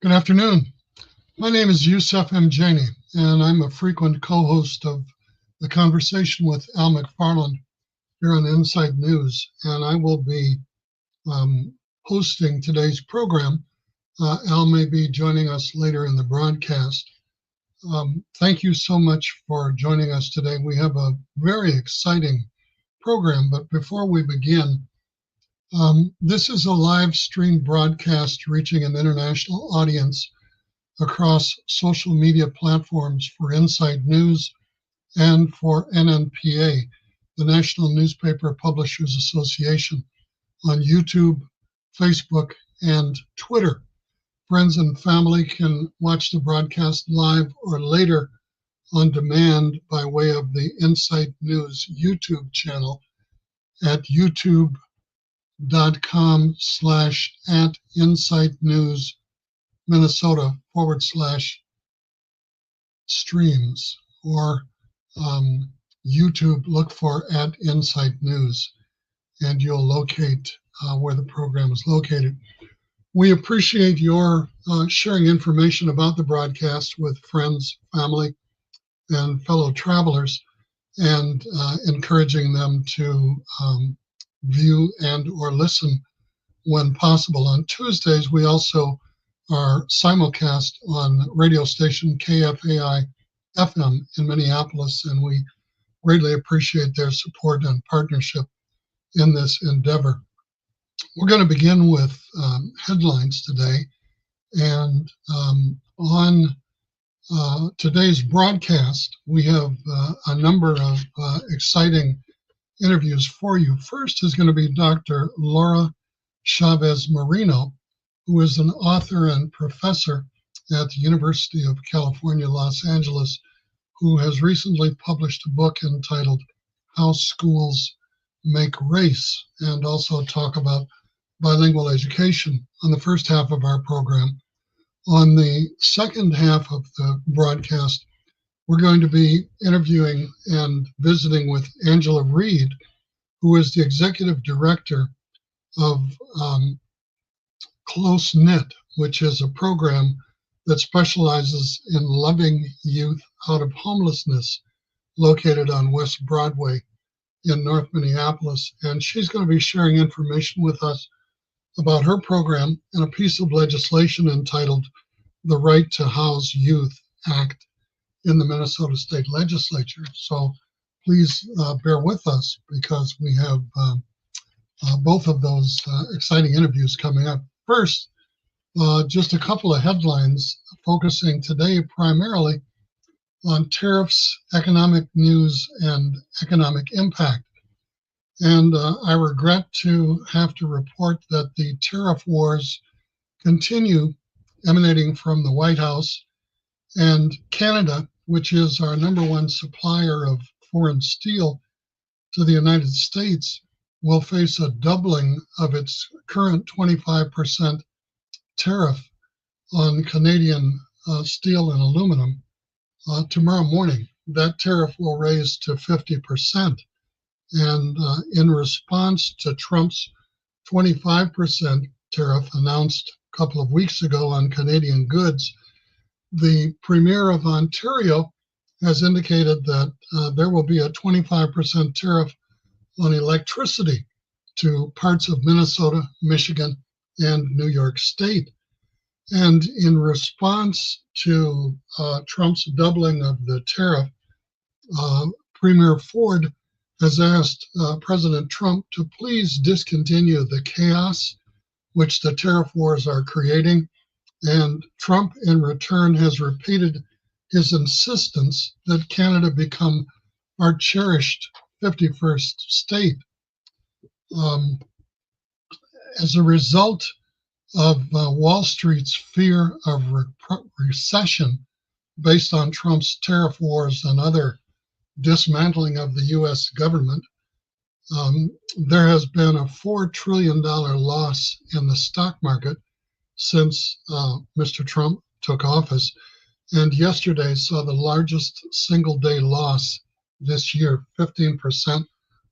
Good afternoon. My name is Yusef Mgeni, and I'm a frequent co-host of The Conversation with Al McFarlane here on Inside News, and I will be hosting today's program. Al may be joining us later in the broadcast. Thank you so much for joining us today. We have a very exciting program, but before we begin, this is a live stream broadcast reaching an international audience across social media platforms for Inside News and for NNPA, the National Newspaper Publishers Association, on YouTube, Facebook, and Twitter. Friends and family can watch the broadcast live or later on demand by way of the Inside News YouTube channel at youtube.com/@InsideNews Minnesota/streams, or YouTube, look for @Inside News, and you'll locate where the program is located. We appreciate your sharing information about the broadcast with friends, family, and fellow travelers, and encouraging them to view and or listen when possible. On Tuesdays, we also are simulcast on radio station KFAI FM in Minneapolis, and we greatly appreciate their support and partnership in this endeavor. We're going to begin with headlines today, and on today's broadcast, we have a number of exciting interviews for you. First is going to be Dr. Laura Chávez-Moreno, who is an author and professor at the University of California, Los Angeles, who has recently published a book entitled How Schools Make Race, and also talk about bilingual education on the first half of our program. On the second half of the broadcast, we're going to be interviewing and visiting with Angela Reed, who is the executive director of Close Knit, which is a program that specializes in loving youth out of homelessness, located on West Broadway in North Minneapolis. And she's going to be sharing information with us about her program and a piece of legislation entitled the Right to House Youth Act in the Minnesota State Legislature. So please bear with us, because we have both of those exciting interviews coming up. First, just a couple of headlines focusing today primarily on tariffs, economic news, and economic impact. And I regret to have to report that the tariff wars continue, emanating from the White House, and Canada, which is our #1 supplier of foreign steel to the United States, will face a doubling of its current 25% tariff on Canadian steel and aluminum tomorrow morning. That tariff will raise to 50%. And in response to Trump's 25% tariff announced a couple of weeks ago on Canadian goods, the Premier of Ontario has indicated that there will be a 25% tariff on electricity to parts of Minnesota, Michigan, and New York State. And in response to Trump's doubling of the tariff, Premier Ford has asked President Trump to please discontinue the chaos which the tariff wars are creating. And Trump, in return, has repeated his insistence that Canada become our cherished 51st state. As a result of Wall Street's fear of recession based on Trump's tariff wars and other dismantling of the U.S. government, there has been a $4 trillion loss in the stock market since Mr. Trump took office, and yesterday saw the largest single-day loss this year, 15%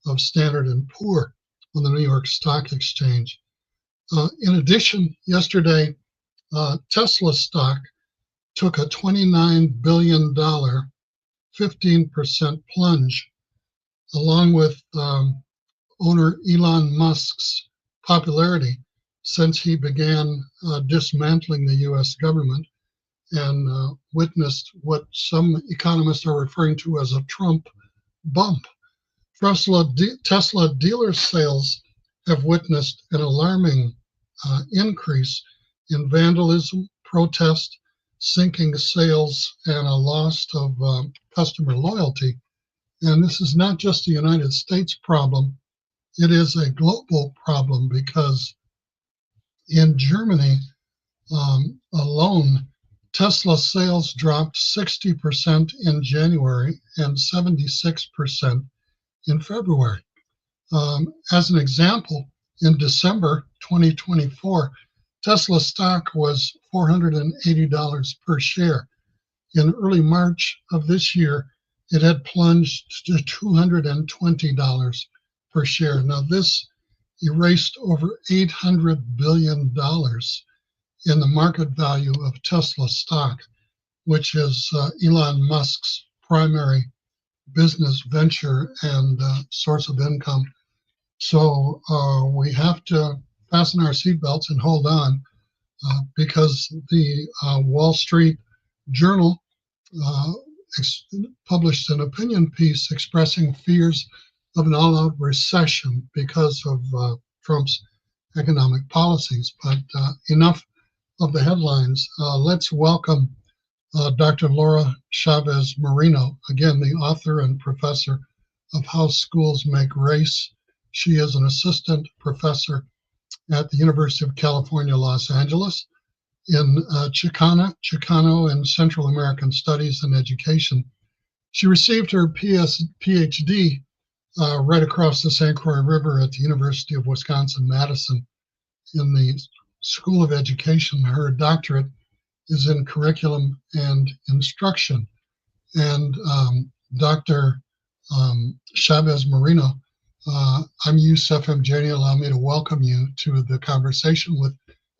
of Standard & Poor on the New York Stock Exchange. In addition, yesterday, Tesla stock took a $29 billion, 15% plunge, along with owner Elon Musk's popularity since he began dismantling the US government and witnessed what some economists are referring to as a Trump bump. Tesla dealer sales have witnessed an alarming increase in vandalism, protest, sinking sales, and a loss of customer loyalty. And this is not just a United States problem, it is a global problem because in Germany alone, Tesla sales dropped 60% in January and 76% in February. As an example, in December 2024, Tesla stock was $480 per share. In early March of this year, it had plunged to $220 per share. Now, this erased over $800 billion in the market value of Tesla stock, which is Elon Musk's primary business venture and source of income. So we have to fasten our seatbelts and hold on because the Wall Street Journal published an opinion piece expressing fears of an all-out recession because of Trump's economic policies. But enough of the headlines. Let's welcome Dr. Laura Chávez-Moreno, again, the author and professor of How Schools Make Race. She is an assistant professor at the University of California, Los Angeles, in Chicano and Central American Studies and Education. She received her PhD right across the St. Croix River at the University of Wisconsin-Madison in the School of Education. Her doctorate is in curriculum and instruction. And Dr. Chávez-Moreno, I'm Yusef Mgeni. Allow me to welcome you to the conversation with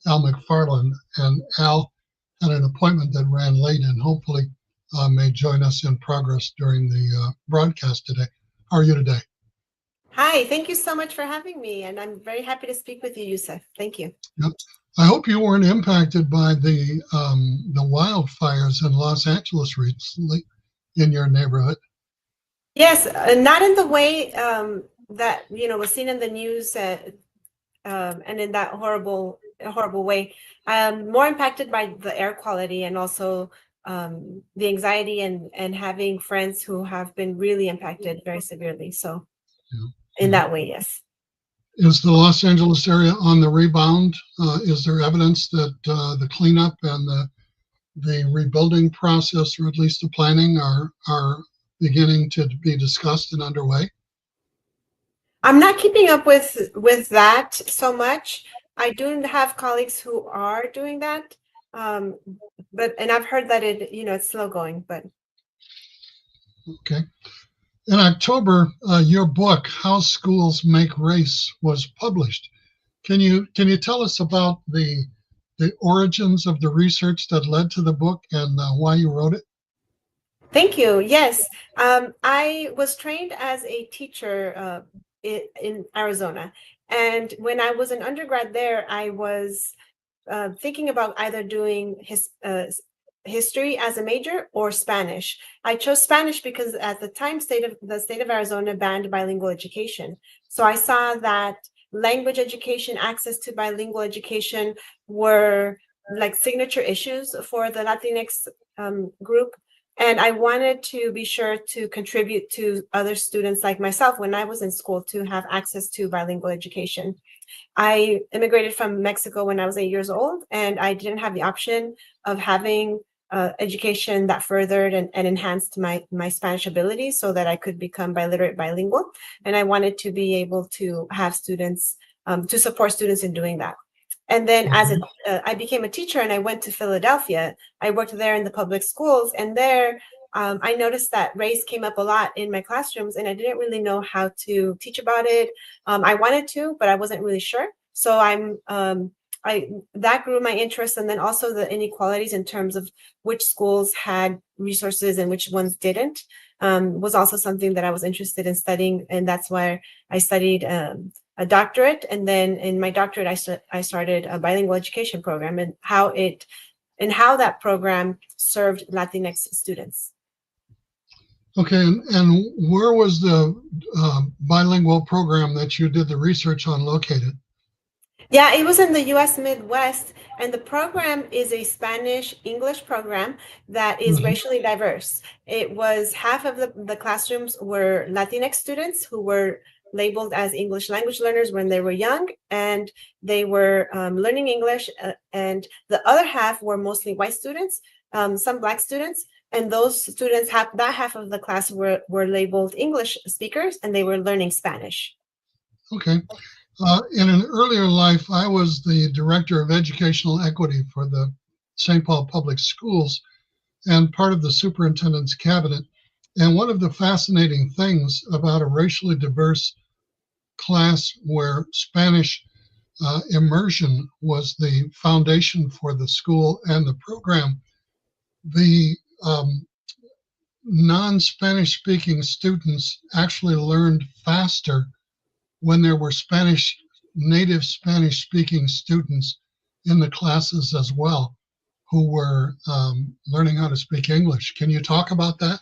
Al McFarlane. And Al had an appointment that ran late and hopefully may join us in progress during the broadcast today. How are you today? Hi, thank you so much for having me. And I'm very happy to speak with you, Yusef. Thank you. Yep. I hope you weren't impacted by the wildfires in Los Angeles recently in your neighborhood. Yes, not in the way that was seen in the news and in that horrible way. More impacted by the air quality and also the anxiety and having friends who have been really impacted very severely. So in that way, yes. Is the Los Angeles area on the rebound? Is there evidence that the cleanup and the rebuilding process, or at least the planning, are beginning to be discussed and underway? I'm not keeping up with that so much. I do have colleagues who are doing that, and I've heard that it's slow going, but. Okay. In October, your book, How Schools Make Race, was published. Can you tell us about the origins of the research that led to the book and why you wrote it? Thank you. Yes, I was trained as a teacher in Arizona, and when I was an undergrad there, I was thinking about either doing history as a major or Spanish. I chose Spanish because at the time the state of Arizona banned bilingual education. So I saw that language education, access to bilingual education were like signature issues for the Latinx group. And I wanted to be sure to contribute to other students like myself when I was in school to have access to bilingual education. I immigrated from Mexico when I was 8 years old, and I didn't have the option of having education that furthered and enhanced my Spanish ability so that I could become bilingual. And I wanted to be able to have students, to support students in doing that. And then I became a teacher and I went to Philadelphia. I worked there in the public schools, and there I noticed that race came up a lot in my classrooms, and I didn't really know how to teach about it. I wanted to, but I wasn't really sure. So that grew my interest, and then also the inequalities in terms of which schools had resources and which ones didn't, was also something that I was interested in studying, and that's why I studied a doctorate, and then in my doctorate I started a bilingual education program, and how that program served Latinx students. Okay, and where was the bilingual program that you did the research on located? Yeah, it was in the U.S. Midwest, and the program is a Spanish-English program that is racially diverse. It was half of the classrooms were Latinx students who were labeled as English language learners when they were young, and they were learning English, and the other half were mostly white students, some Black students, and those students, that half of the class were labeled English speakers, and they were learning Spanish. Okay. In an earlier life, I was the director of educational equity for the St. Paul Public Schools and part of the superintendent's cabinet. And one of the fascinating things about a racially diverse class where Spanish immersion was the foundation for the school and the program, the non-Spanish speaking students actually learned faster when there were native Spanish speaking students in the classes as well who were learning how to speak English. Can you talk about that?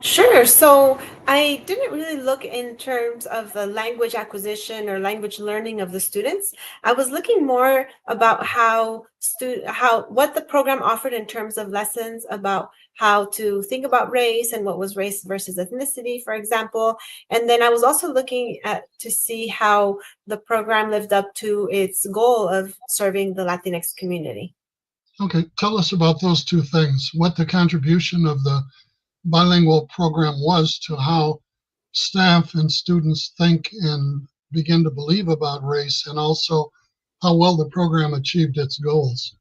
Sure. So I didn't really look in terms of the language acquisition or language learning of the students. I was looking more about what the program offered in terms of lessons about how to think about race and what was race versus ethnicity, for example. And then I was also looking to see how the program lived up to its goal of serving the Latinx community. Okay, tell us about those two things, what the contribution of the bilingual program was to how staff and students think and begin to believe about race, and also how well the program achieved its goals.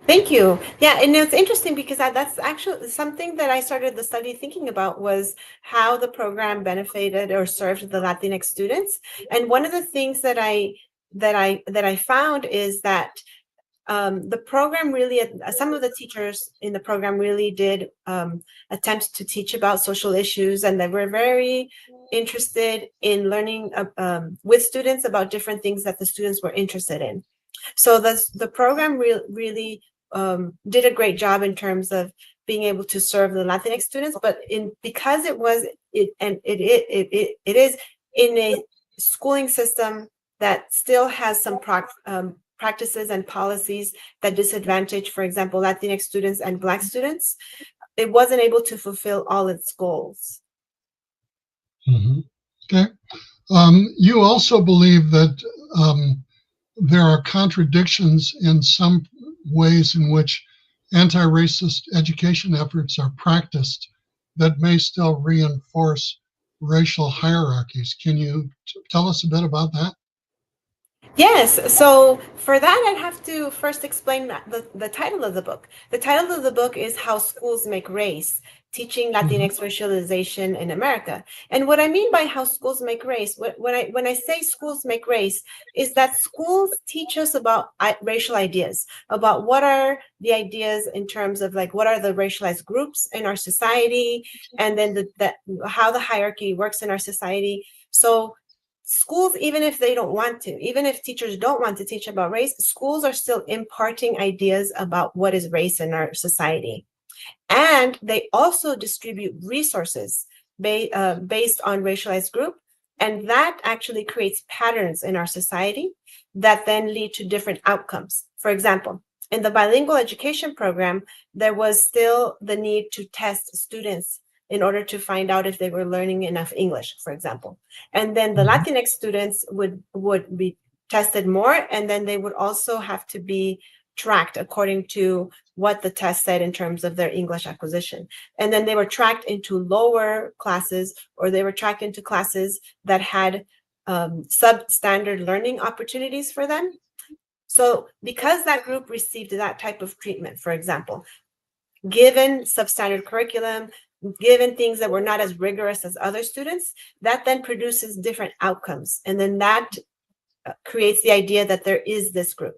Thank you. Yeah, and it's interesting because that's actually something that I started the study thinking about, was how the program benefited or served the Latinx students. And one of the things that I found is that the program really, some of the teachers in the program really did attempt to teach about social issues, and they were very interested in learning with students about different things that the students were interested in. So the program really did a great job in terms of being able to serve the Latinx students, but because it is in a schooling system that still has some practices and policies that disadvantage, for example, Latinx students and Black students, it wasn't able to fulfill all its goals. Okay. You also believe that there are contradictions in some ways in which anti-racist education efforts are practiced that may still reinforce racial hierarchies. Can you tell us a bit about that? Yes, so for that, I'd have to first explain the title of the book. The title of the book is How Schools Make Race, Teaching Latinx Racialization in America. And what I mean by how schools make race, when I say schools make race, is that schools teach us about racial ideas, about what are the ideas in terms of like, what are the racialized groups in our society, and then how the hierarchy works in our society. So schools, even if they don't want to, even if teachers don't want to teach about race, schools are still imparting ideas about what is race in our society. And they also distribute resources based on racialized group. And that actually creates patterns in our society that then lead to different outcomes. For example, in the bilingual education program, there was still the need to test students in order to find out if they were learning enough English, for example. And then the Latinx students would be tested more, and then they would also have to be tracked according to what the test said in terms of their English acquisition. And then they were tracked into lower classes, or they were tracked into classes that had substandard learning opportunities for them. So because that group received that type of treatment, for example, given substandard curriculum, given things that were not as rigorous as other students, that then produces different outcomes. And then that creates the idea that there is this group.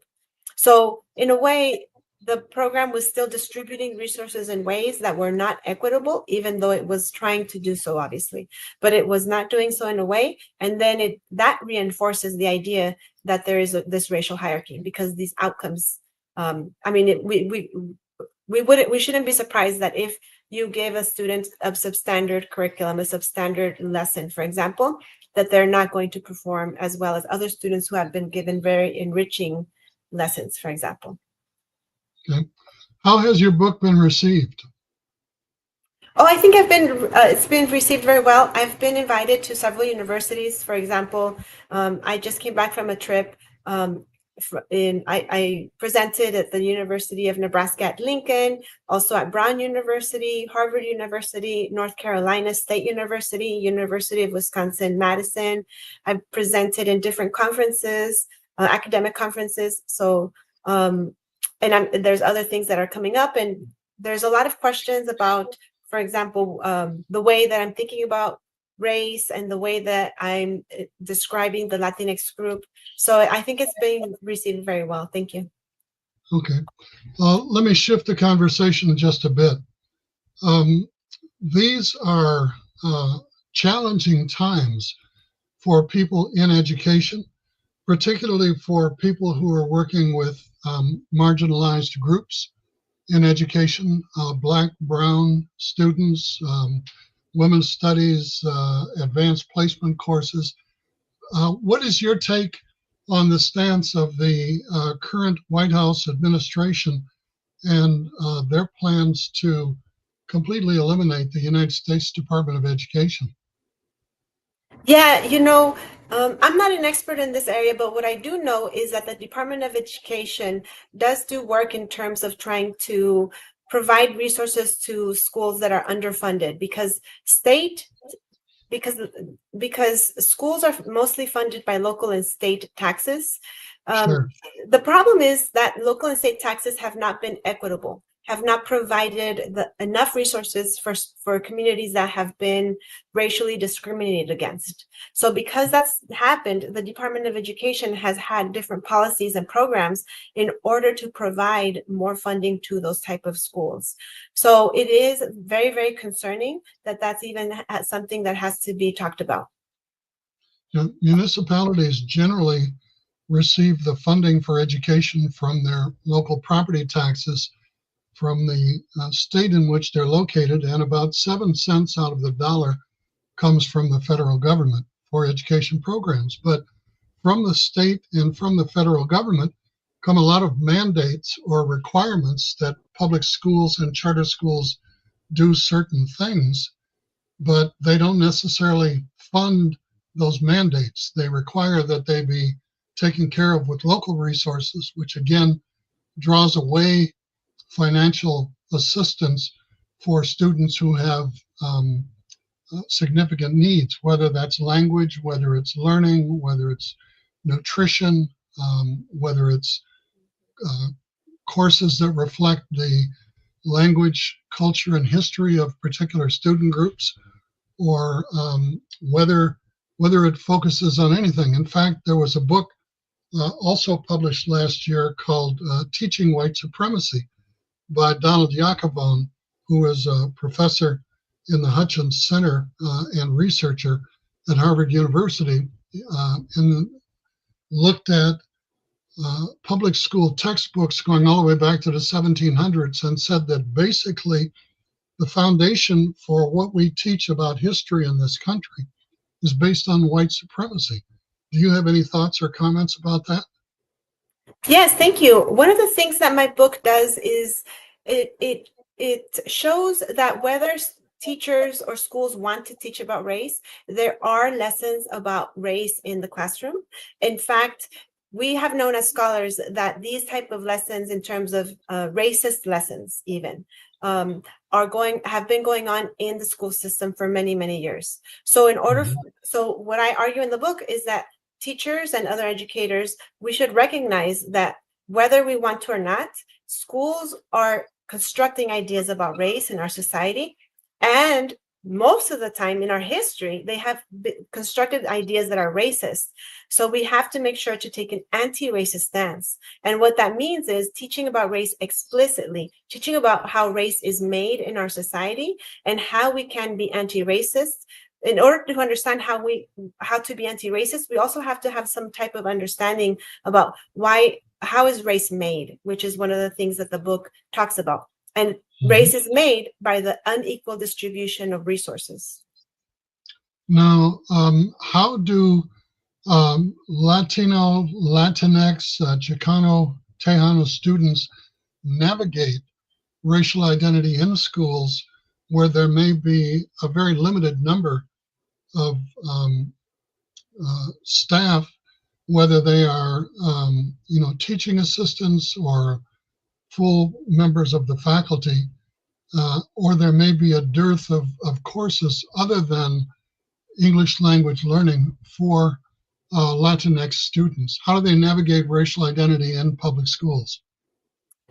So in a way, the program was still distributing resources in ways that were not equitable, even though it was trying to do so, obviously. But it was not doing so in a way, and then that reinforces the idea that there is this racial hierarchy, because these outcomes. I mean, we shouldn't be surprised that if you give a student a substandard curriculum, a substandard lesson, for example, that they're not going to perform as well as other students who have been given very enriching lessons, for example. Okay. How has your book been received? Oh, I think it's been received very well. I've been invited to several universities. For example, I just came back from a trip. I presented at the University of Nebraska at Lincoln, also at Brown University, Harvard University, North Carolina State University, University of Wisconsin-Madison. I've presented in different conferences, academic conferences. So, there's other things that are coming up, and there's a lot of questions about, for example, the way that I'm thinking about race and the way that I'm describing the Latinx group. So I think it's being received very well. Thank you. Okay. Let me shift the conversation just a bit. These are challenging times for people in education, particularly for people who are working with marginalized groups in education, Black, Brown students, women's studies, advanced placement courses. What is your take on the stance of the current White House administration and their plans to completely eliminate the United States Department of Education? Yeah, I'm not an expert in this area, but what I do know is that the Department of Education does do work in terms of trying to provide resources to schools that are underfunded, because schools are mostly funded by local and state taxes. Sure. The problem is that local and state taxes have not been equitable, have not provided enough resources for communities that have been racially discriminated against. So because that's happened, the Department of Education has had different policies and programs in order to provide more funding to those type of schools. So it is very, very concerning that that's even something that has to be talked about. Municipalities generally receive the funding for education from their local property taxes from the state in which they're located, and about 7 cents out of the dollar comes from the federal government for education programs. But from the state and from the federal government come a lot of mandates or requirements that public schools and charter schools do certain things, but they don't necessarily fund those mandates. They require that they be taken care of with local resources, which again draws away financial assistance for students who have significant needs, whether that's language, whether it's learning, whether it's nutrition, whether it's courses that reflect the language, culture, and history of particular student groups, or whether it focuses on anything. In fact, there was a book also published last year called Teaching White Supremacy by Donald Jacobone, who is a professor in the Hutchins Center and researcher at Harvard University, and looked at public school textbooks going all the way back to the 1700s and said that basically the foundation for what we teach about history in this country is based on white supremacy. Do you have any thoughts or comments about that? Yes, thank you. One of the things that my book does is it shows that whether teachers or schools want to teach about race, there are lessons about race in the classroom. In fact, we have known as scholars that these type of lessons, in terms of racist lessons even, have been going on in the school system for many, many years. So so what I argue in the book is that teachers and other educators, we should recognize that whether we want to or not, schools are constructing ideas about race in our society, and most of the time in our history, they have constructed ideas that are racist. So we have to make sure to take an anti-racist stance. And what that means is teaching about race explicitly, teaching about how race is made in our society and how we can be anti-racist. In order to understand how to be anti-racist, we also have to have some type of understanding about how is race made, which is one of the things that the book talks about. And race is made by the unequal distribution of resources. Now, how do Latino, Latinx, Chicano, Tejano students navigate racial identity in schools where there may be a very limited number of staff, whether they are, teaching assistants or full members of the faculty, or there may be a dearth of courses other than English language learning for Latinx students? How do they navigate racial identity in public schools?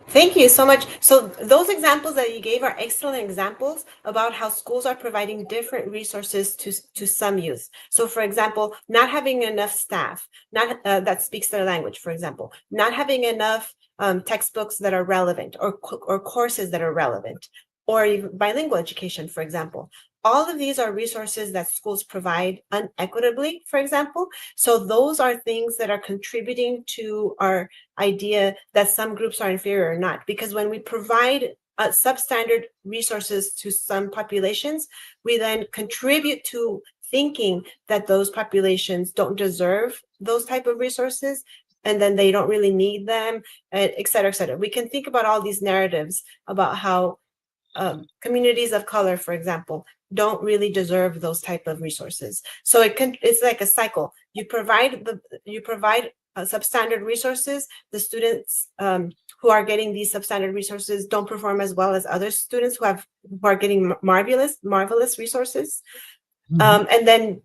Thank you so much. So those examples that you gave are excellent examples about how schools are providing different resources to some youth. So for example, not having enough staff, not that speaks their language, for example, not having enough textbooks that are relevant or courses that are relevant, or even bilingual education, for example. All of these are resources that schools provide unequitably, for example. So those are things that are contributing to our idea that some groups are inferior or not. Because when we provide substandard resources to some populations, we then contribute to thinking that those populations don't deserve those type of resources, and then they don't really need them, et cetera, et cetera. We can think about all these narratives about how communities of color, for example, don't really deserve those type of resources. So it's like a cycle. You provide substandard resources. The students who are getting these substandard resources don't perform as well as other students who are getting marvelous resources. And then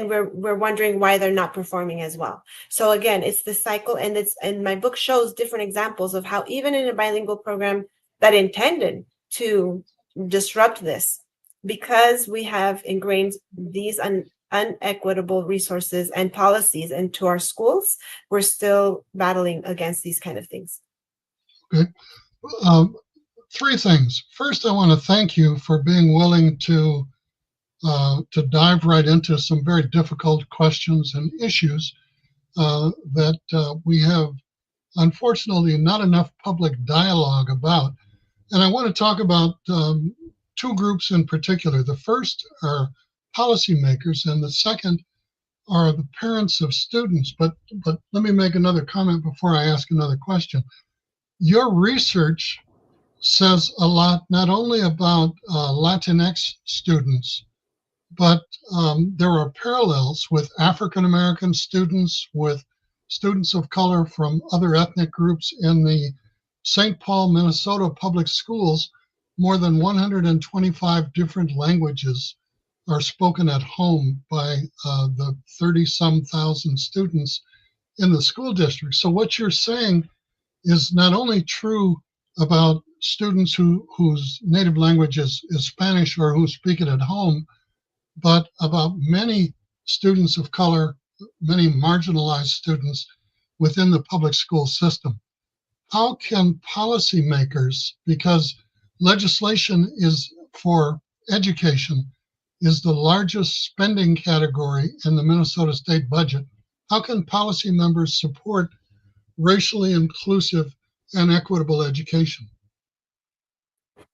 we're wondering why they're not performing as well. So again, it's the cycle, and my book shows different examples of how even in a bilingual program that intended to disrupt this, because we have ingrained these unequitable resources and policies into our schools, we're still battling against these kind of things. Okay. Three things. First, I want to thank you for being willing to dive right into some very difficult questions and issues that we have, unfortunately, not enough public dialogue about. And I want to talk about two groups in particular. The first are policymakers, and the second are the parents of students. But let me make another comment before I ask another question. Your research says a lot not only about Latinx students, but there are parallels with African American students, with students of color from other ethnic groups in the St. Paul, Minnesota public schools. More than 125 different languages are spoken at home by the 30-some thousand students in the school district. So what you're saying is not only true about students whose native language is Spanish or who speak it at home, but about many students of color, many marginalized students within the public school system. How can policymakers, because legislation is for education, is the largest spending category in the Minnesota state budget, how can policy members support racially inclusive and equitable education?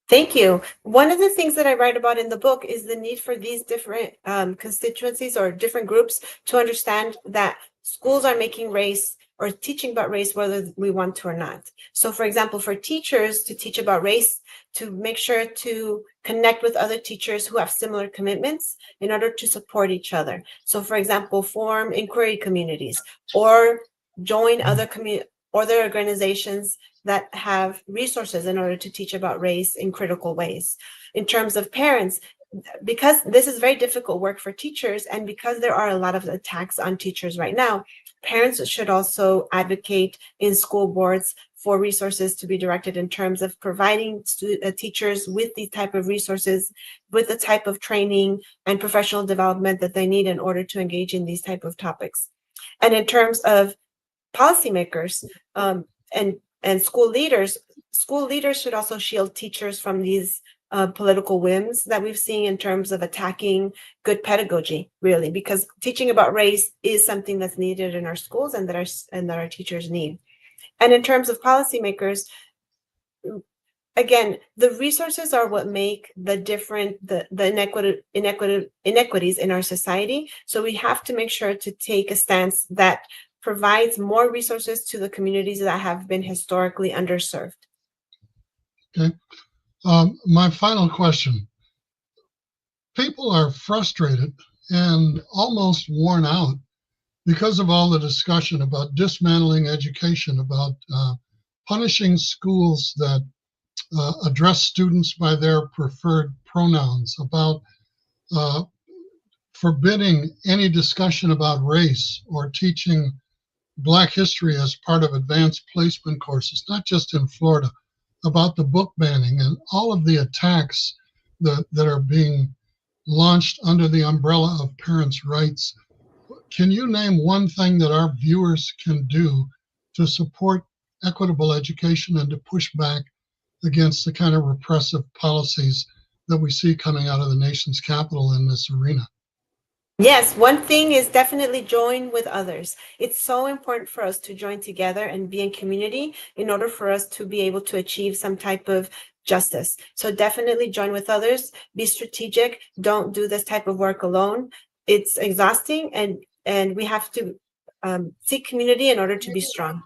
Thank you. One of the things that I write about in the book is the need for these different constituencies or different groups to understand that schools are making race or teaching about race whether we want to or not. So for example, for teachers to teach about race, to make sure to connect with other teachers who have similar commitments in order to support each other. So for example, form inquiry communities or join other organizations that have resources in order to teach about race in critical ways. In terms of parents, because this is very difficult work for teachers, and because there are a lot of attacks on teachers right now, parents should also advocate in school boards for resources to be directed in terms of providing teachers with these type of resources, with the type of training and professional development that they need in order to engage in these type of topics. And in terms of policymakers and school leaders should also shield teachers from these political whims that we've seen in terms of attacking good pedagogy, really, because teaching about race is something that's needed in our schools and that our teachers need. And in terms of policymakers, again, the resources are what make the inequities in our society. So we have to make sure to take a stance that provides more resources to the communities that have been historically underserved. Okay. My final question. People are frustrated and almost worn out because of all the discussion about dismantling education, about punishing schools that address students by their preferred pronouns, about forbidding any discussion about race or teaching Black history as part of advanced placement courses, not just in Florida, about the book banning and all of the attacks that are being launched under the umbrella of parents' rights. Can you name one thing that our viewers can do to support equitable education and to push back against the kind of repressive policies that we see coming out of the nation's capital in this arena? Yes, one thing is definitely join with others. It's so important for us to join together and be in community in order for us to be able to achieve some type of justice. So definitely join with others, be strategic, don't do this type of work alone. It's exhausting, and we have to seek community in order to be strong.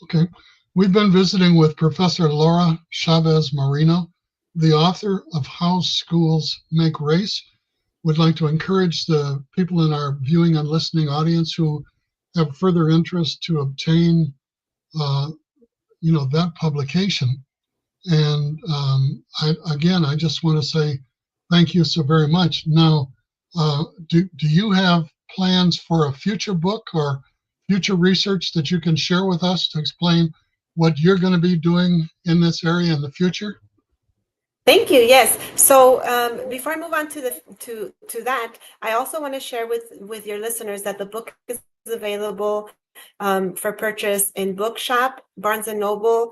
Okay. We've been visiting with Professor Laura Chávez-Moreno, the author of How Schools Make Race. Would like to encourage the people in our viewing and listening audience who have further interest to obtain, that publication. And I just want to say thank you so very much. Now, do you have plans for a future book or future research that you can share with us to explain what you're going to be doing in this area in the future? Thank you. Yes. So before I move on to that, I also want to share with your listeners that the book is available for purchase in Bookshop, Barnes and Noble,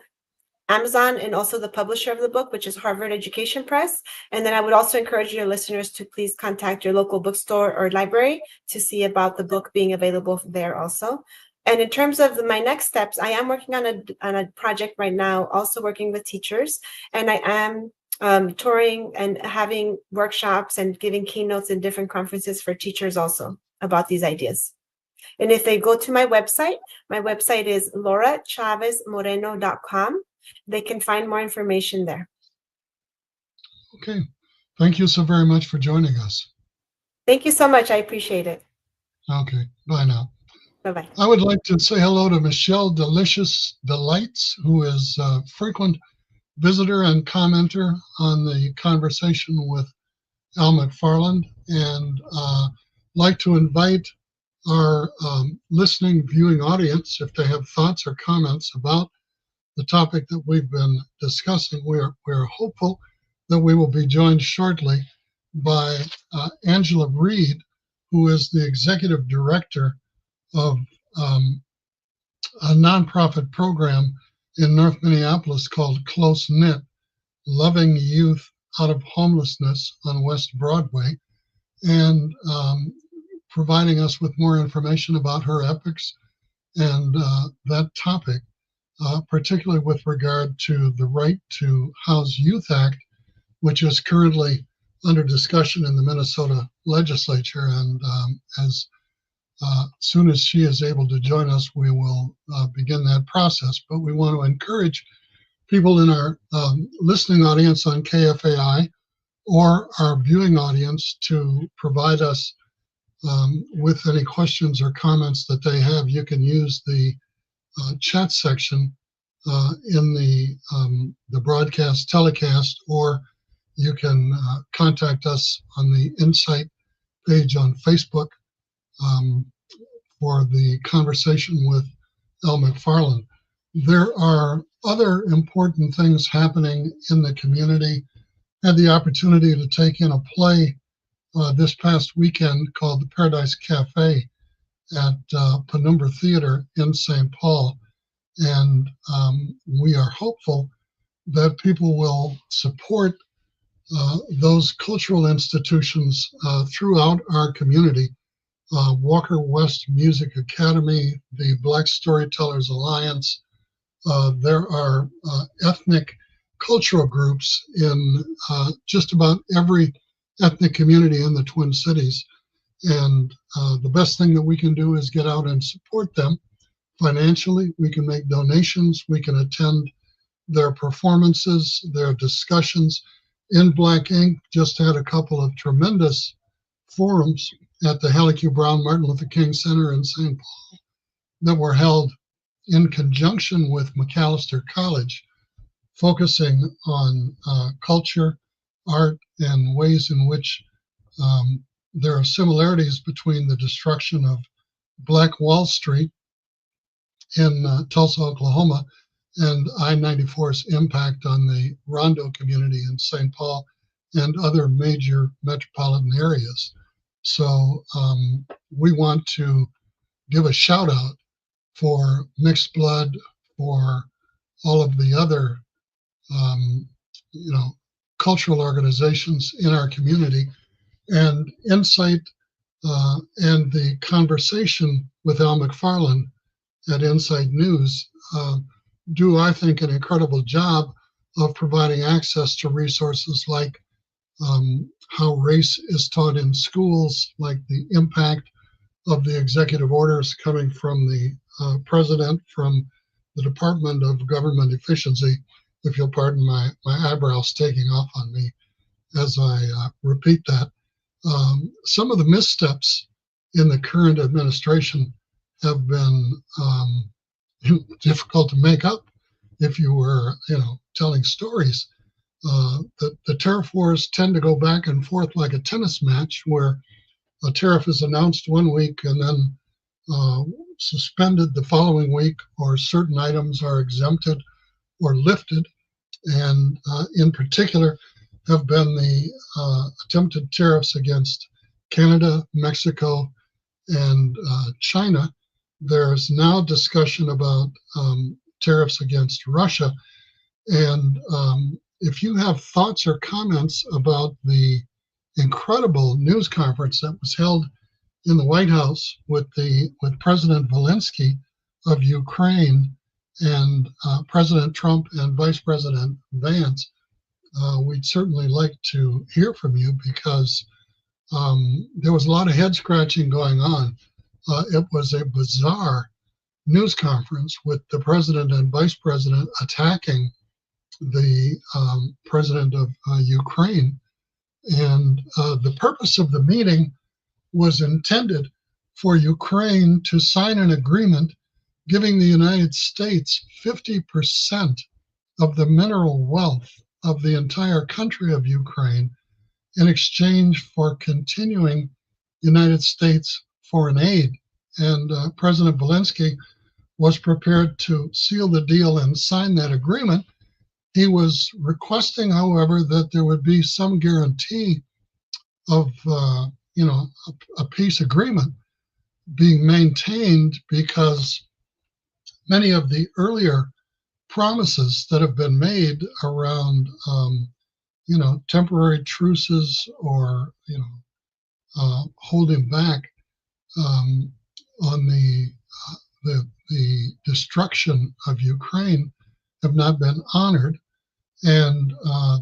Amazon, and also the publisher of the book, which is Harvard Education Press. And then I would also encourage your listeners to please contact your local bookstore or library to see about the book being available there also. And in terms of my next steps, I am working on a project right now, also working with teachers, and I am touring and having workshops and giving keynotes in different conferences for teachers also about these ideas. And if they go to my website is laurachavesmoreno.com. They can find more information there. Okay. Thank you so very much for joining us. Thank you so much. I appreciate it. Okay. Bye now. Bye-bye. I would like to say hello to Michelle Delicious Delights, who is a frequent visitor and commenter on the conversation with Al McFarlane, and like to invite our listening, viewing audience, if they have thoughts or comments about the topic that we've been discussing. We're hopeful that we will be joined shortly by Angela Reed, who is the executive director of a nonprofit program in North Minneapolis called Close Knit, Loving Youth Out of Homelessness on West Broadway, and providing us with more information about her efforts and that topic, particularly with regard to the Right to House Youth Act, which is currently under discussion in the Minnesota legislature. And as soon as she is able to join us, we will begin that process. But we want to encourage people in our listening audience on KFAI or our viewing audience to provide us with any questions or comments that they have. You can use the chat section in the broadcast telecast, or you can contact us on the Insight page on Facebook for the conversation with Al McFarlane. There are other important things happening in the community. Had the opportunity to take in a play this past weekend called The Paradise Cafe at Penumbra Theater in St. Paul. And we are hopeful that people will support those cultural institutions throughout our community. Walker West Music Academy, the Black Storytellers Alliance. There are ethnic cultural groups in just about every ethnic community in the Twin Cities. And the best thing that we can do is get out and support them financially. We can make donations. We can attend their performances, their discussions. In Black Ink just had a couple of tremendous forums at the Hallie Q. Brown Martin Luther King Center in St. Paul that were held in conjunction with Macalester College, focusing on culture, art, and ways in which there are similarities between the destruction of Black Wall Street in Tulsa, Oklahoma, and I-94's impact on the Rondo community in St. Paul and other major metropolitan areas. So we want to give a shout out for Mixed Blood, for all of the other, cultural organizations in our community, and Insight and the conversation with Al McFarlane at Insight News do, I think, an incredible job of providing access to resources like how race is taught in schools, like the impact of the executive orders coming from the president, from the Department of Government Efficiency, if you'll pardon my eyebrows taking off on me as I repeat that. Some of the missteps in the current administration have been difficult to make up if you were, telling stories. The tariff wars tend to go back and forth like a tennis match, where a tariff is announced one week and then suspended the following week, or certain items are exempted or lifted. And in particular have been the attempted tariffs against Canada, Mexico, and China. There's now discussion about tariffs against Russia. And if you have thoughts or comments about the incredible news conference that was held in the White House with President Zelensky of Ukraine and President Trump and Vice President Vance, we'd certainly like to hear from you, because there was a lot of head scratching going on. It was a bizarre news conference with the president and vice president attacking the president of Ukraine. And the purpose of the meeting was intended for Ukraine to sign an agreement giving the United States 50% of the mineral wealth of the entire country of Ukraine in exchange for continuing United States foreign aid. And President Zelensky was prepared to seal the deal and sign that agreement. He was requesting, however, that there would be some guarantee of, a peace agreement being maintained, because many of the earlier promises that have been made around, temporary truces or, holding back on the destruction of Ukraine have not been honored. And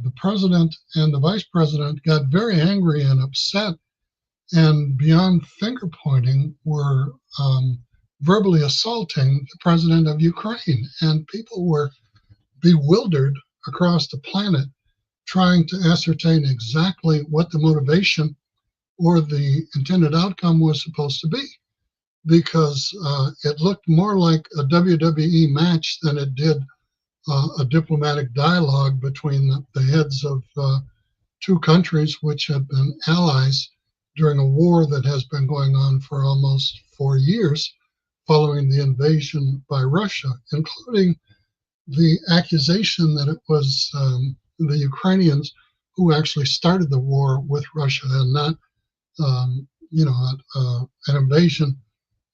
the president and the vice president got very angry and upset, and beyond finger pointing were verbally assaulting the president of Ukraine. And people were bewildered across the planet trying to ascertain exactly what the motivation or the intended outcome was supposed to be, because it looked more like a WWE match than it did a diplomatic dialogue between the heads of two countries which have been allies during a war that has been going on for almost 4 years, following the invasion by Russia, including the accusation that it was the Ukrainians who actually started the war with Russia and not, an invasion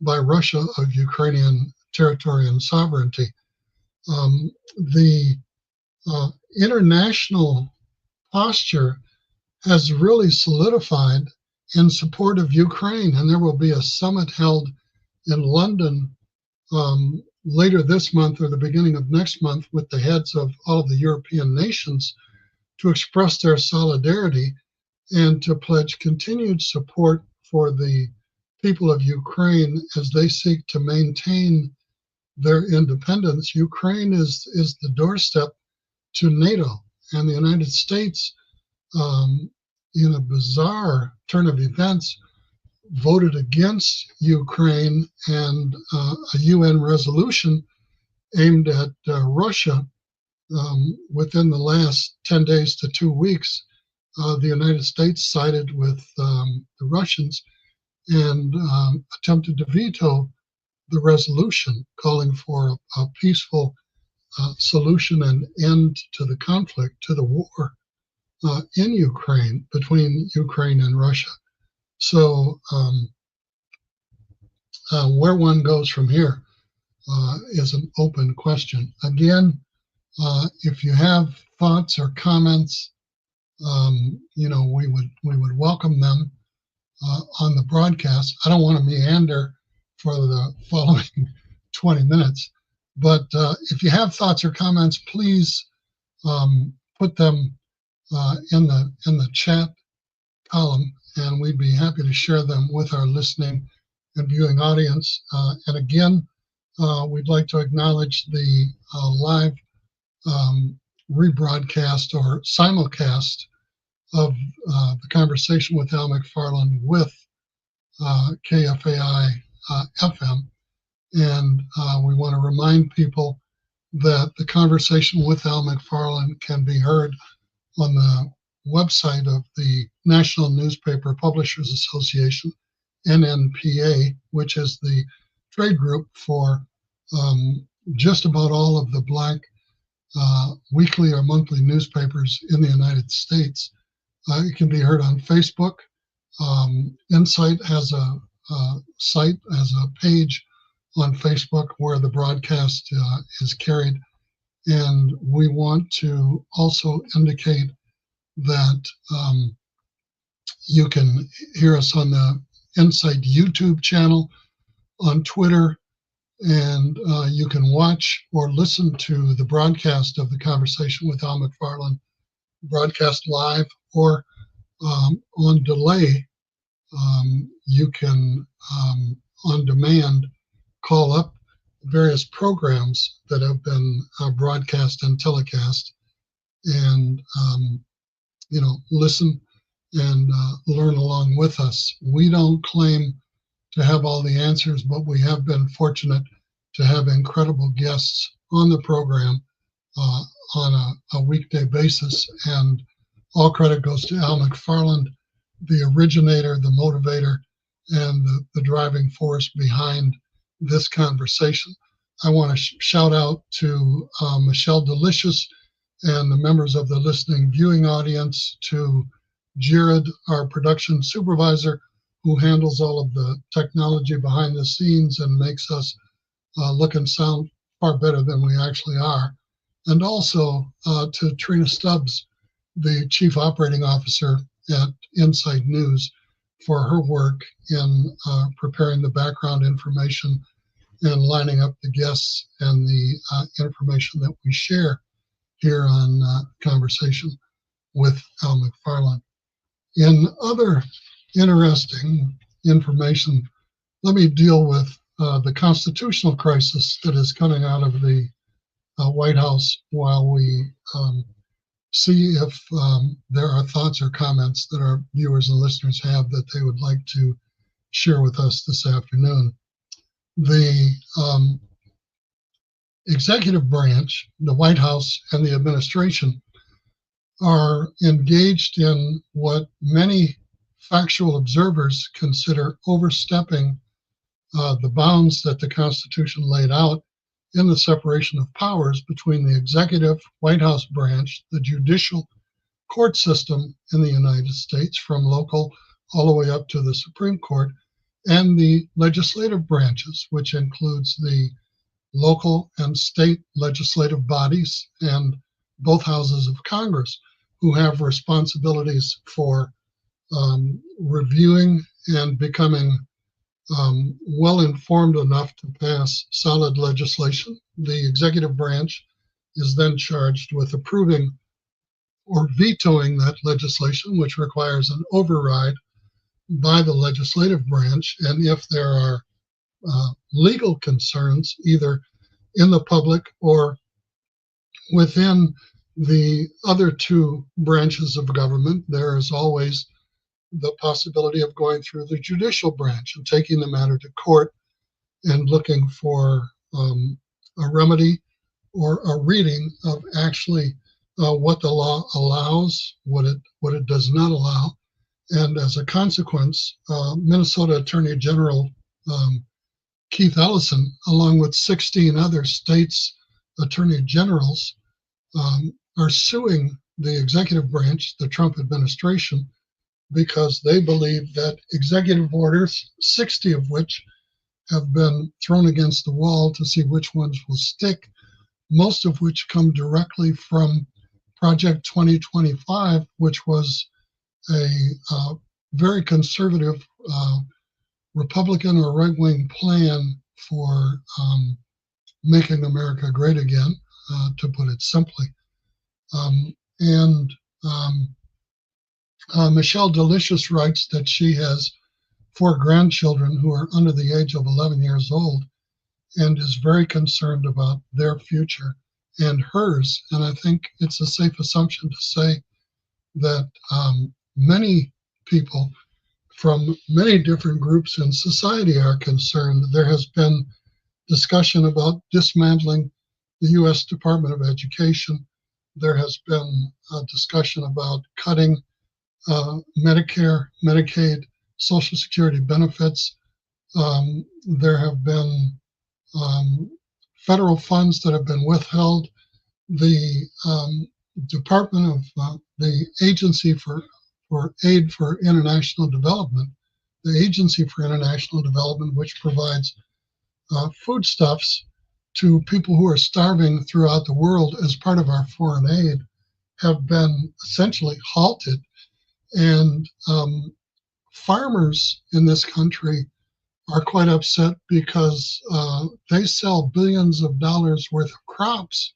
by Russia of Ukrainian territory and sovereignty. The international posture has really solidified in support of Ukraine, and there will be a summit held in London later this month or the beginning of next month with the heads of all of the European nations to express their solidarity and to pledge continued support for the people of Ukraine as they seek to maintain their independence. Ukraine is the doorstep to NATO, and the United States, in a bizarre turn of events, voted against Ukraine and a UN resolution aimed at Russia. Within the last 10 days to 2 weeks, the United States sided with the Russians and attempted to veto the resolution calling for a peaceful solution and end to the conflict, to the war in Ukraine, between Ukraine and Russia. So where one goes from here is an open question. Again, if you have thoughts or comments, we would welcome them on the broadcast. I don't want to meander for the following 20 minutes, but if you have thoughts or comments, please put them in the chat column, and we'd be happy to share them with our listening and viewing audience. And again, we'd like to acknowledge the live rebroadcast or simulcast of the conversation with Al McFarlane with KFAI FM. And we want to remind people that the conversation with Al McFarlane can be heard on the website of the National Newspaper Publishers Association, NNPA, which is the trade group for just about all of the Black weekly or monthly newspapers in the United States. It can be heard on Facebook. Insight has a site, has a page on Facebook where the broadcast is carried. And we want to also indicate that you can hear us on the Insight YouTube channel, on Twitter, and you can watch or listen to the broadcast of the conversation with Al McFarlane, broadcast live or on delay. You can, on demand, call up various programs that have been broadcast and telecast and, listen and learn along with us. We don't claim to have all the answers, but we have been fortunate to have incredible guests on the program on a weekday basis. And all credit goes to Al McFarlane, the originator, the motivator, and the driving force behind this conversation. I want to shout out to Michelle Delicious and the members of the listening viewing audience, to Jared, our production supervisor, who handles all of the technology behind the scenes and makes us look and sound far better than we actually are. And also to Trina Stubbs, the Chief Operating Officer at Insight News, for her work in preparing the background information and lining up the guests and the information that we share here on Conversation with Al McFarlane. In other interesting information, let me deal with the constitutional crisis that is coming out of the White House while we see if there are thoughts or comments that our viewers and listeners have that they would like to share with us this afternoon. The executive branch, the White House, and the administration are engaged in what many factual observers consider overstepping the bounds that the Constitution laid out in the separation of powers between the executive White House branch, the judicial court system in the United States, from local all the way up to the Supreme Court, and the legislative branches, which includes the local and state legislative bodies and both houses of Congress, who have responsibilities for reviewing and becoming well informed enough to pass solid legislation. The executive branch is then charged with approving or vetoing that legislation, which requires an override by the legislative branch. And if there are legal concerns, either in the public or within the other two branches of government, there is always the possibility of going through the judicial branch and taking the matter to court and looking for a remedy or a reading of actually what the law allows, what it does not allow. And as a consequence, Minnesota Attorney General Keith Ellison, along with 16 other states' attorney generals, are suing the executive branch, the Trump administration, because they believe that executive orders, 60 of which have been thrown against the wall to see which ones will stick, most of which come directly from Project 2025, which was a very conservative Republican or right-wing plan for making America great again, to put it simply. Michelle Delicious writes that she has 4 grandchildren who are under the age of 11 years old and is very concerned about their future and hers. And I think it's a safe assumption to say that many people from many different groups in society are concerned. There has been discussion about dismantling the U.S. Department of Education. There has been a discussion about cutting Medicare, Medicaid, Social Security benefits. There have been federal funds that have been withheld. The Department of the Agency for Aid for International Development, the Agency for International Development, which provides foodstuffs to people who are starving throughout the world as part of our foreign aid, have been essentially halted. And farmers in this country are quite upset because they sell billions of dollars worth of crops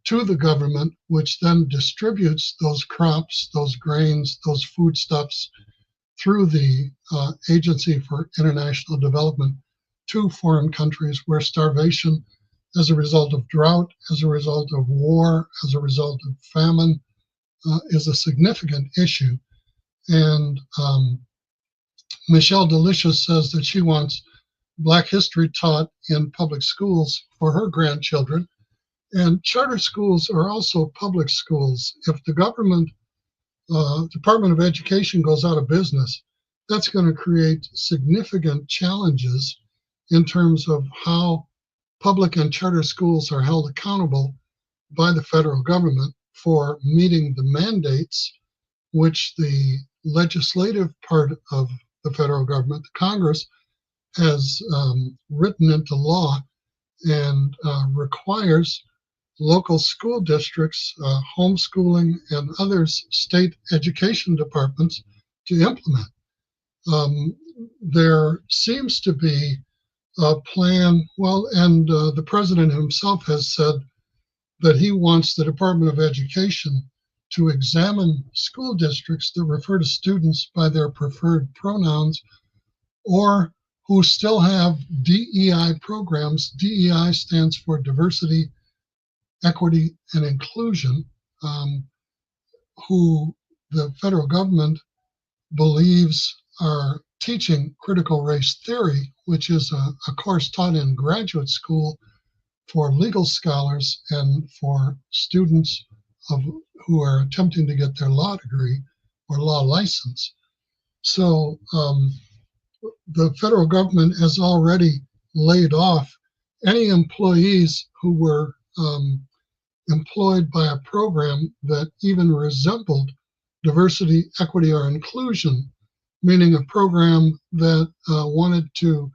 to the government, which then distributes those crops, those grains, those foodstuffs through the Agency for International Development to foreign countries where starvation as a result of drought, as a result of war, as a result of famine is a significant issue. And Michelle Delicious says that she wants Black history taught in public schools for her grandchildren. And charter schools are also public schools. If the government, Department of Education goes out of business, that's going to create significant challenges in terms of how public and charter schools are held accountable by the federal government for meeting the mandates which the legislative part of the federal government, the Congress, has written into law and requires local school districts, homeschooling, and other state education departments to implement. There seems to be a plan, and the president himself has said that he wants the Department of Education to examine school districts that refer to students by their preferred pronouns or who still have DEI programs. DEI stands for diversity, equity, and inclusion, who the federal government believes are teaching critical race theory, which is a course taught in graduate school for legal scholars and for students who are attempting to get their law degree or law license. So the federal government has already laid off any employees who were employed by a program that even resembled diversity, equity, or inclusion, meaning a program that wanted to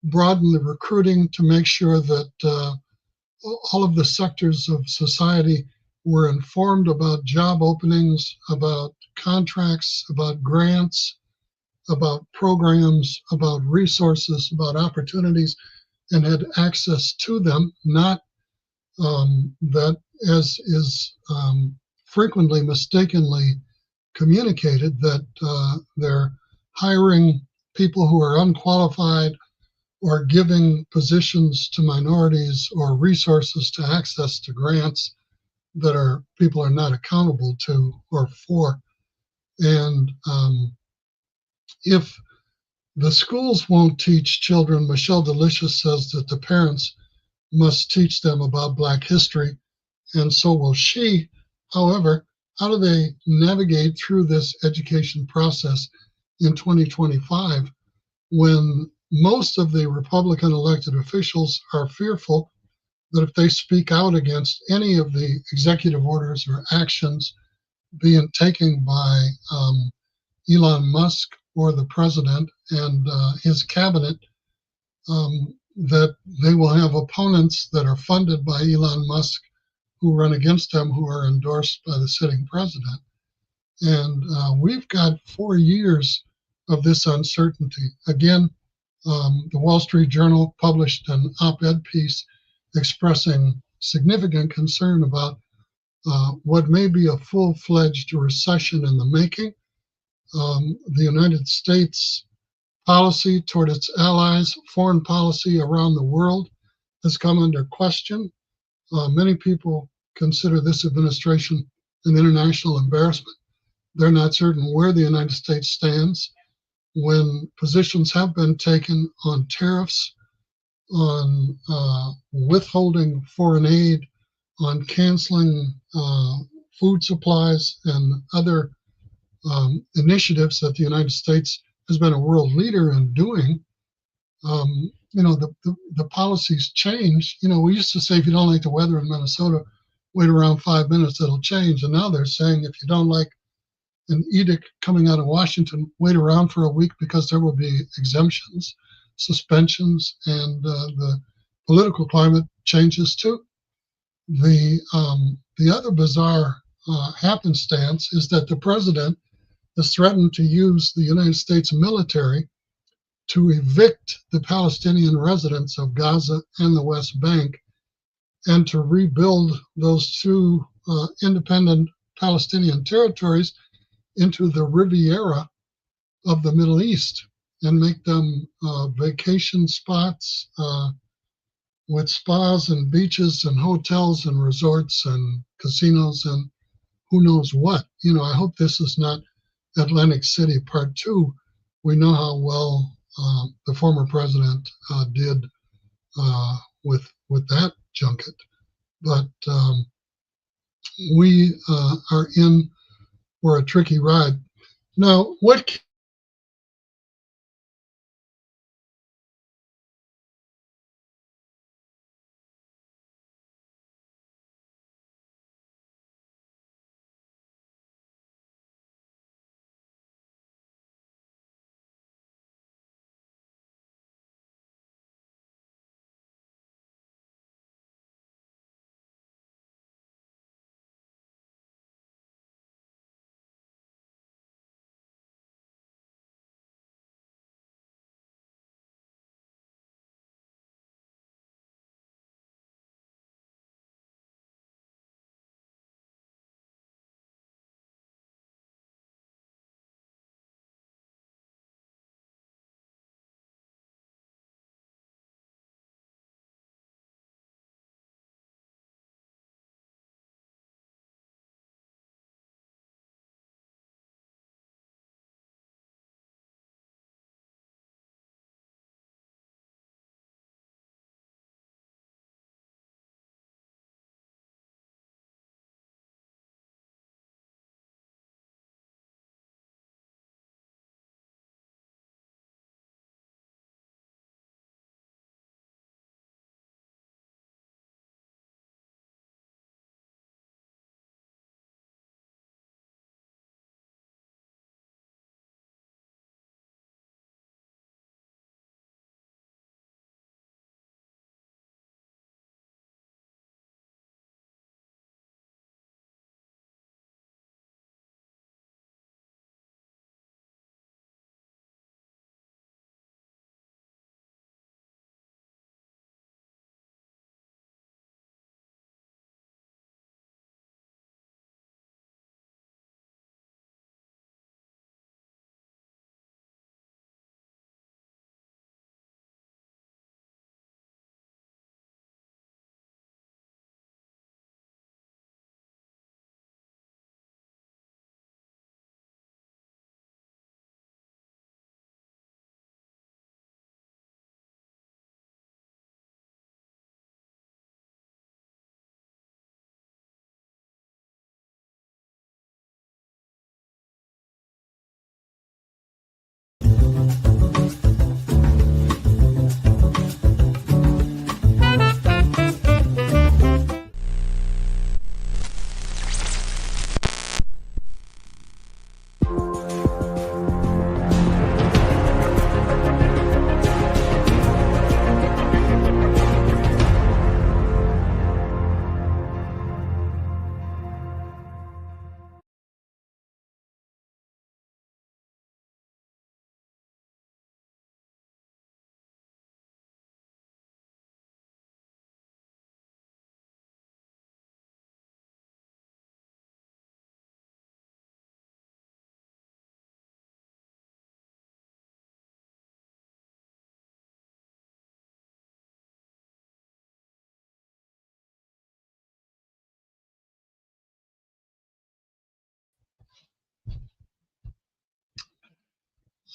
broaden the recruiting to make sure that all of the sectors of society were informed about job openings, about contracts, about grants, about programs, about resources, about opportunities, and had access to them, not that, as is frequently mistakenly communicated, that they're hiring people who are unqualified or giving positions to minorities or resources to access to grants that are people are not accountable to or for. And if the schools won't teach children, Michelle Delicious says that the parents must teach them about Black history, and so will she. However, how do they navigate through this education process in 2025 when most of the Republican elected officials are fearful that if they speak out against any of the executive orders or actions being taken by Elon Musk or the president and his cabinet, that they will have opponents that are funded by Elon Musk who run against him who are endorsed by the sitting president. And we've got 4 years of this uncertainty. Again, the Wall Street Journal published an op-ed piece expressing significant concern about what may be a full-fledged recession in the making. The United States policy toward its allies, foreign policy around the world has come under question. Many people consider this administration an international embarrassment. They're not certain where the United States stands when positions have been taken on tariffs, on withholding foreign aid, on canceling food supplies and other initiatives that the United States has been a world leader in doing. The policies change. We used to say if you don't like the weather in Minnesota, wait around 5 minutes, it'll change. And now they're saying if you don't like an edict coming out of Washington, wait around for a week because there will be exemptions, suspensions, and the political climate changes too. The other bizarre happenstance is that the president has threatened to use the United States military to evict the Palestinian residents of Gaza and the West Bank and to rebuild those two independent Palestinian territories into the Riviera of the Middle East and make them vacation spots with spas and beaches and hotels and resorts and casinos and who knows what. I hope this is not Atlantic City Part 2. We know how well the former president did with that junket, but we are in for a tricky ride. Now, what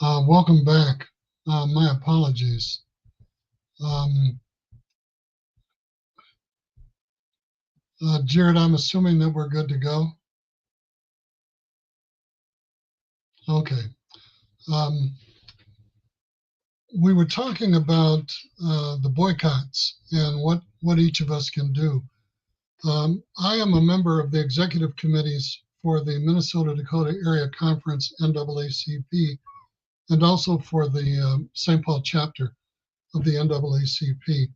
Welcome back. My apologies. Um, Jared, I'm assuming that we're good to go. Okay. Um, we were talking about the boycotts and what each of us can do. I am a member of the executive committees for the Minnesota Dakota Area Conference NAACP and also for the St. Paul chapter of the NAACP.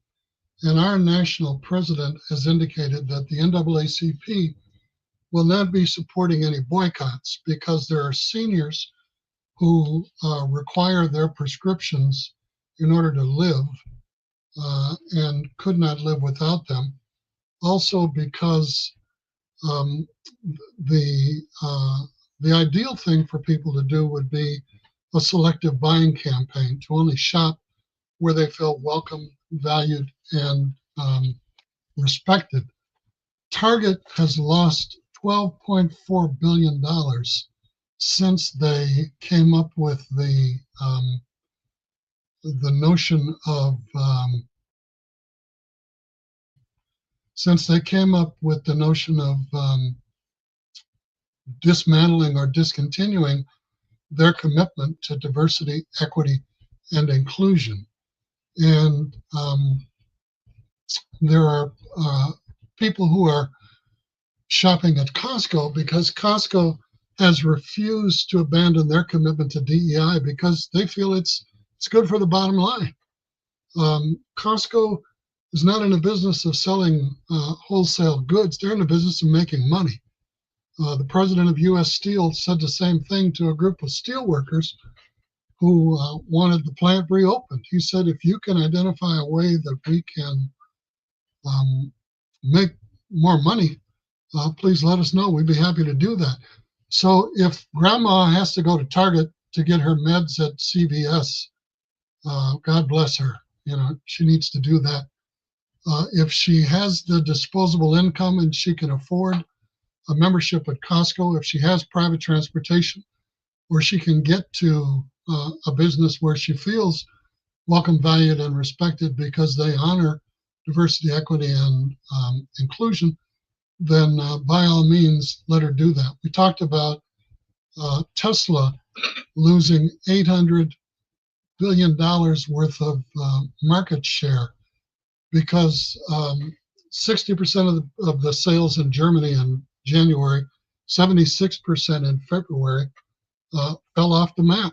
And our national president has indicated that the NAACP will not be supporting any boycotts because there are seniors who require their prescriptions in order to live and could not live without them. Also, because um, the ideal thing for people to do would be a selective buying campaign to only shop where they feel welcome, valued, and respected. Target has lost $12.4 billion since they came up with the notion of dismantling or discontinuing their commitment to diversity, equity, and inclusion. And there are people who are shopping at Costco because Costco has refused to abandon their commitment to DEI because they feel it's good for the bottom line. Costco is not in the business of selling wholesale goods. They're in the business of making money. The president of U.S. Steel said the same thing to a group of steel workers who wanted the plant reopened. He said, if you can identify a way that we can make more money, please let us know. We'd be happy to do that. So if grandma has to go to Target to get her meds at CVS, God bless her. You know, she needs to do that. If she has the disposable income and she can afford a membership at Costco, if she has private transportation, or she can get to a business where she feels welcome, valued, and respected because they honor diversity, equity, and inclusion, then by all means, let her do that. We talked about Tesla losing $800 billion worth of market share because 60% of the sales in Germany in January, 76% in February, fell off the map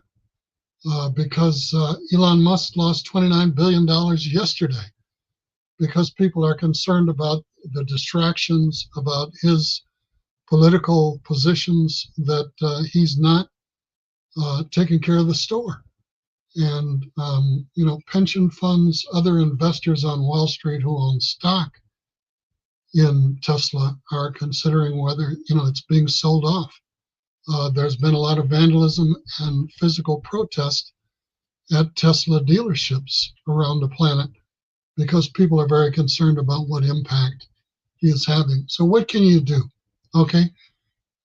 because Elon Musk lost $29 billion yesterday because people are concerned about the distractions, about his political positions, that he's not taking care of the store. And, you know, pension funds, other investors on Wall Street who own stock in Tesla are considering whether, you know, it's being sold off. There's been a lot of vandalism and physical protest at Tesla dealerships around the planet because people are very concerned about what impact he is having. So what can you do? Okay.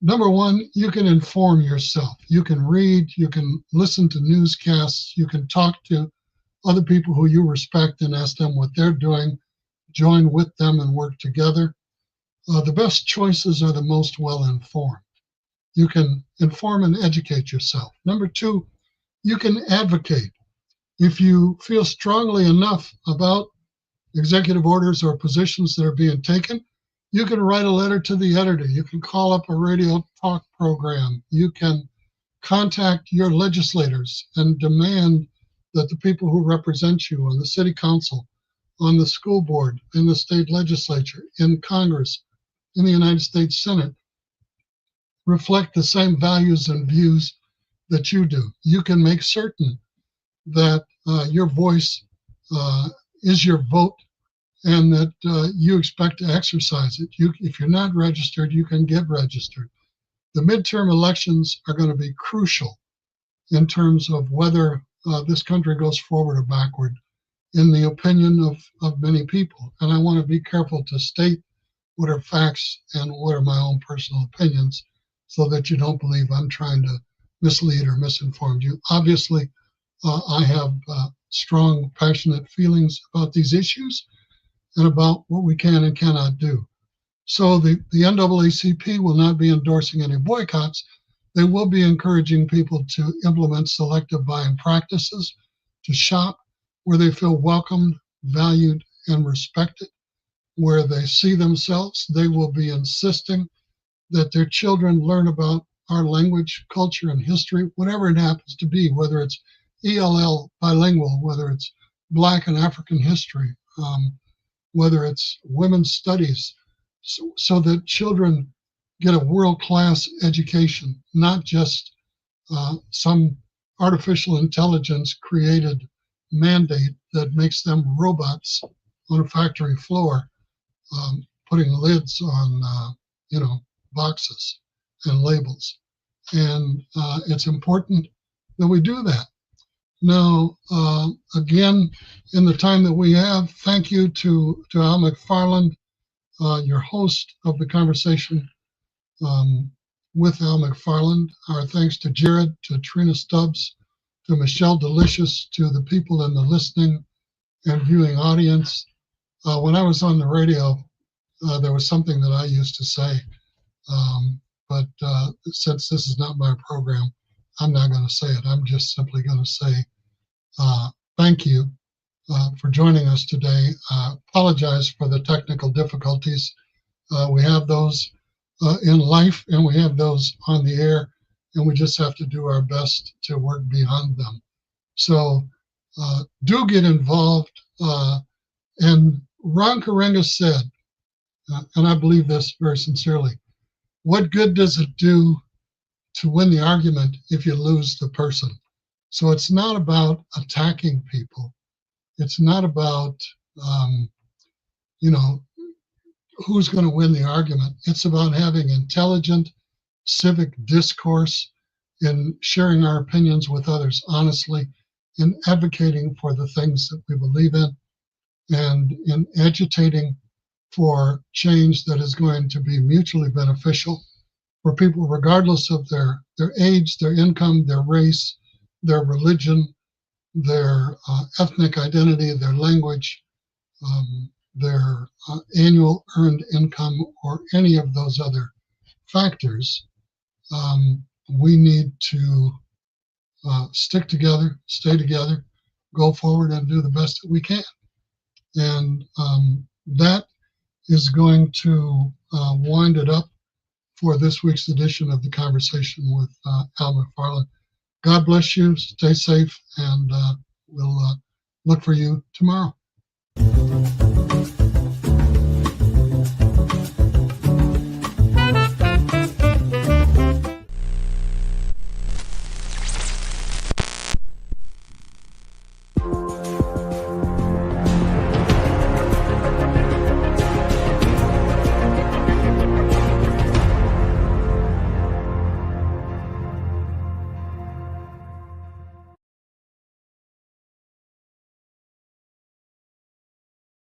Number one, you can inform yourself. You can read, you can listen to newscasts, you can talk to other people who you respect and ask them what they're doing, join with them and work together. The best choices are the most well-informed. You can inform and educate yourself. Number two, you can advocate. If you feel strongly enough about executive orders or positions that are being taken, you can write a letter to the editor. You can call up a radio talk program. You can contact your legislators and demand that the people who represent you on the city council, on the school board, in the state legislature, in Congress, in the United States Senate, reflect the same values and views that you do. You can make certain that your voice is your vote and that you expect to exercise it. If you're not registered, you can get registered. The midterm elections are going to be crucial in terms of whether this country goes forward or backward, in the opinion of many people. And I want to be careful to state what are facts and what are my own personal opinions so that you don't believe I'm trying to mislead or misinformed you. Obviously, I have strong, passionate feelings about these issues and about what we can and cannot do. So the NAACP will not be endorsing any boycotts. They will be encouraging people to implement selective buying practices, to shop where they feel welcomed, valued, and respected, where they see themselves. They will be insisting that their children learn about our language, culture, and history, whatever it happens to be, whether it's ELL bilingual, whether it's Black and African history, whether it's women's studies, so that children get a world-class education, not just some artificial intelligence created mandate that makes them robots on a factory floor, putting lids on, boxes and labels. And it's important that we do that. Now, again, in the time that we have, thank you to Al McFarlane, your host of the conversation with Al McFarlane. Our thanks to Jared, to Trina Stubbs, to Michelle Delicious, to the people in the listening and viewing audience. When I was on the radio, there was something that I used to say, but since this is not my program, I'm not going to say it. I'm just simply going to say thank you for joining us today. Apologize for the technical difficulties. We have those in life, and we have those on the air, and we just have to do our best to work beyond them. So do get involved. And Ron Karenga said, and I believe this very sincerely, what good does it do to win the argument if you lose the person? So it's not about attacking people. It's not about, who's going to win the argument. It's about having intelligent civic discourse and sharing our opinions with others honestly, and advocating for the things that we believe in, and in agitating for change that is going to be mutually beneficial for people regardless of their age, their income, their race, their religion, their ethnic identity, their language, their annual earned income, or any of those other factors. We need to stick together, stay together, go forward, and do the best that we can. And that is going to wind it up for this week's edition of the Conversation with Al McFarlane. God bless you, stay safe, and we'll look for you tomorrow.